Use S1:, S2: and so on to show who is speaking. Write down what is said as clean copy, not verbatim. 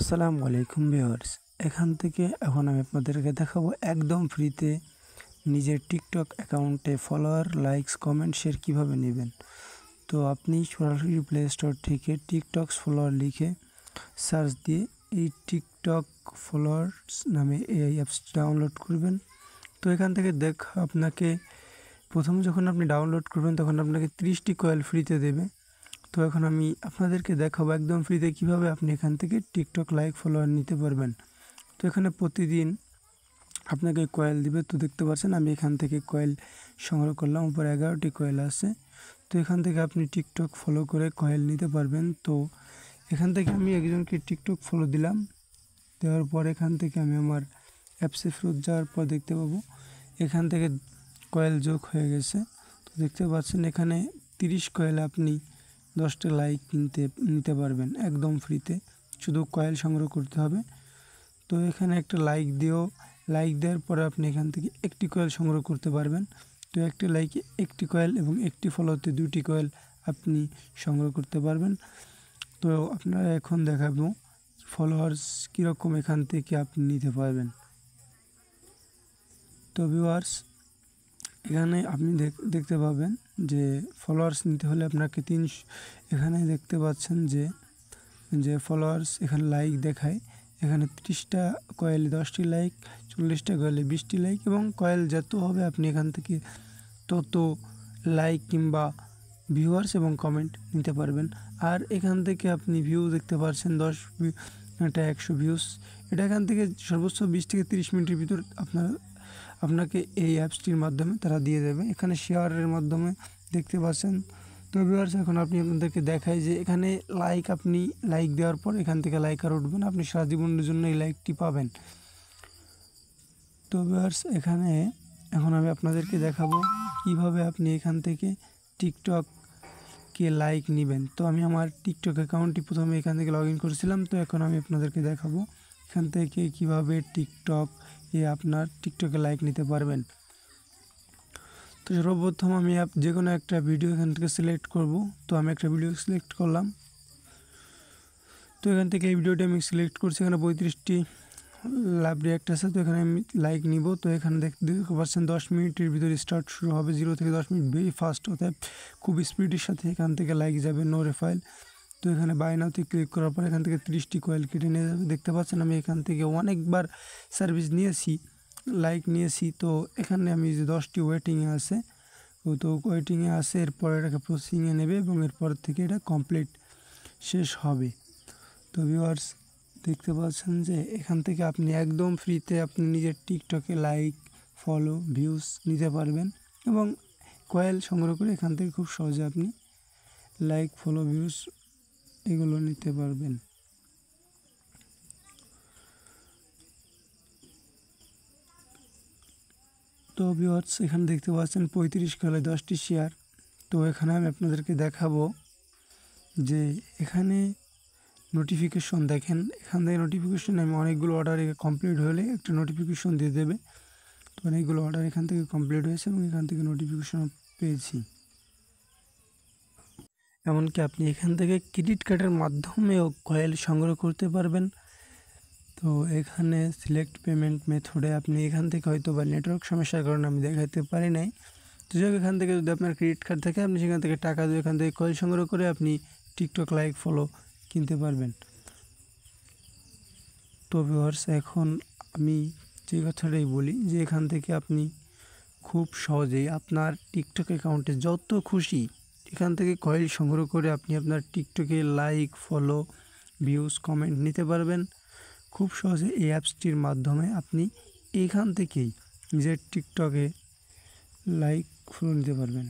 S1: আসসালামু আলাইকুম ভিউয়ার্স। এখান থেকে এখন আমি আপনাদেরকে দেখাবো একদম ফ্রিতে নিজের টিকটক অ্যাকাউন্টে ফলোয়ার, লাইকস, কমেন্ট, শেয়ার কীভাবে নেবেন। তো আপনি সরাসরি প্লে স্টোর থেকে টিকটক ফলোয়ার লিখে সার্চ দিয়ে এই টিকটক ফলোয়ার্স নামে এই অ্যাপসটি ডাউনলোড করবেন। তো এখান থেকে আপনাকে প্রথমে যখন আপনি ডাউনলোড করবেন তখন আপনাকে 30টি কয়েল ফ্রিতে দেবে। তো এখন আমি আপনাদেরকে দেখাবো একদম ফ্রিতে কিভাবে আপনি এখান থেকে টিকটক লাইক ফলোয়ার নিতে পারবেন। তো এখানে প্রতিদিন আপনাকে কয়েল দিবে। তো দেখতে পাচ্ছেন আমি এখান থেকে কয়েল সংগ্রহ করলাম, উপর 11টি কয়েল আছে। তো এখান থেকে আপনি টিকটক ফলো করে কয়েল নিতে পারবেন। তো এখান থেকে আমি একজনকে টিকটক ফলো দিলাম, দেওয়ার পর এখান থেকে আমি আমার অ্যাপসে ফেরত যাওয়ার পর দেখতে পাবো এখান থেকে কয়েল যোগ হয়ে গেছে। তো দেখতে পাচ্ছেন এখানে 30 কয়েল আপনি 10টা লাইক নিতে পারবেন একদম ফ্রিতে, শুধু কয়েল সংগ্রহ করতে হবে। তো এখানে একটা লাইক দেওয়ার পরে আপনি এখান থেকে একটি কয়েল সংগ্রহ করতে পারবেন। তো একটি লাইকে একটি কয়েল এবং একটি ফলোতে 2টি কয়েল আপনি সংগ্রহ করতে পারবেন। তো আপনারা এখন দেখাবো ফলোয়ার্স কীরকম এখান থেকে আপনি নিতে পারবেন। তো ভিউয়ার্স, এখানে আপনি দেখতে পাবেন যে ফলোয়ার্স নিতে হলে আপনাকে এখানে দেখতে পাচ্ছেন যে ফলোয়ার্স এখানে লাইক দেখায়। এখানে 30টা কয়েলে 10টি লাইক, 40টা কয়েলে 20টি লাইক, এবং কয়েল যত হবে আপনি এখান থেকে তত লাইক কিংবা ভিউয়ার্স এবং কমেন্ট নিতে পারবেন। আর এখান থেকে আপনি ভিউ দেখতে পাচ্ছেন 10 100 ভিউস। এটা এখান থেকে সর্বোচ্চ 20 থেকে 30 মিনিটের ভিতর আপনাকে এই অ্যাপসটির মাধ্যমে তারা দিয়ে দেবে। এখানে শেয়ারের মাধ্যমে দেখতে পাচ্ছেন। তো ভিউয়ার্স, এখন আপনাদেরকে দেখাই যে এখানে আপনি লাইক দেওয়ার পর এখান থেকে লাইক আর উঠবেন, আপনি সারা জীবনের জন্য এই লাইকটি পাবেন। তো ভিউয়ার্স, এখন আমি আপনাদেরকে দেখাবো কিভাবে আপনি এখান থেকে টিকটকে লাইক নেবেন। তো আমি আমার টিকটক অ্যাকাউন্টটি প্রথমে এখান থেকে লগ ইন করেছিলাম। তো এখন আমি আপনাদেরকে দেখাবো এখান থেকে কিভাবে আপনার টিকটকে লাইক নিতে পারবেন। তো সর্বপ্রথম আমি যে কোনো একটা ভিডিও এখান থেকে সিলেক্ট করব। তো আমি একটা ভিডিও সিলেক্ট করলাম। তো এখান থেকে এই ভিডিওটি আমি সিলেক্ট করছি। এখানে 35টি লাভ রিয়াক্ট আছে। তো এখানে আমি লাইক নিব। তো এখানে দেখতে পাচ্ছেন 10 মিনিটের ভিতরে স্টার্ট শুরু হবে। 0 থেকে 10 মিনিট ভেরি ফাস্ট, অর্থাৎ খুব স্পিডের সাথে এখান থেকে লাইক যাবে, নো রেফাইল। তো এখানে বাই নাওতে ক্লিক করার পর এখান থেকে 30টি কয়েল কেটে নিয়ে যাবে। দেখতে পাচ্ছেন আমি এখান থেকে অনেকবার সার্ভিস নিয়েছি, লাইক নিয়েছি। তো এখানে আমি যে 10টি ওয়েটিংয়ে আছে, তো ওয়েটিংয়ে আছে, এরপর এটাকে প্রসেসিংয়ে নেবে এবং এরপর থেকে এটা কমপ্লিট শেষ হবে। তো ভিউয়ার্স, দেখতে পাচ্ছেন যে এখান থেকে আপনি একদম ফ্রিতে আপনি নিজের টিকটকে লাইক, ফলো, ভিউজ নিতে পারবেন এবং কয়েল সংগ্রহ করে এখান থেকে খুব সহজে আপনি লাইক, ফলো, ভিউজ এগুলো নিতে পারবেন। তো ভিউয়ার্স, এখানে দেখতে পাচ্ছেন 35 কয়েলে 10টি শেয়ার। তো এখানে আমি আপনাদেরকে দেখাবো যে এখানে নোটিফিকেশন দেখেন। এখান থেকে নোটিফিকেশন আমি অনেকগুলো অর্ডার কমপ্লিট হলে একটা নোটিফিকেশন দিয়ে দেবে। তো অনেকগুলো অর্ডার এখান থেকে কমপ্লিট হয়েছে এবং এখান থেকে নোটিফিকেশন পেয়েছি। এমনকি আপনি এখান থেকে ক্রেডিট কার্ডের মাধ্যমেও কয়েল সংগ্রহ করতে পারবেন। তো এখানে সিলেক্ট পেমেন্ট মেথডে আপনি এখান থেকে হয়তো বা নেটওয়ার্ক সমস্যার কারণে আমি দেখাতে পারি নাই। তো যাই হোক, এখান থেকে যদি আপনার ক্রেডিট কার্ড থাকে আপনি সেখান থেকে টাকা দিয়ে এখান থেকে কয়েল সংগ্রহ করে আপনি টিকটক লাইক, ফলো কিনতে পারবেন। তো ভিউয়ার্স, এখন আমি যে কথাটাই বলি যে এখান থেকে আপনি খুব সহজেই আপনার টিকটক অ্যাকাউন্টে যত খুশি এখান থেকে কয়েল সংগ্রহ করে আপনি আপনার টিকটকে লাইক, ফলো, ভিউজ, কমেন্ট নিতে পারবেন খুব সহজে। এই অ্যাপসটির মাধ্যমে আপনি এখান থেকেই নিজের টিকটকে লাইক, ফলো নিতে পারবেন।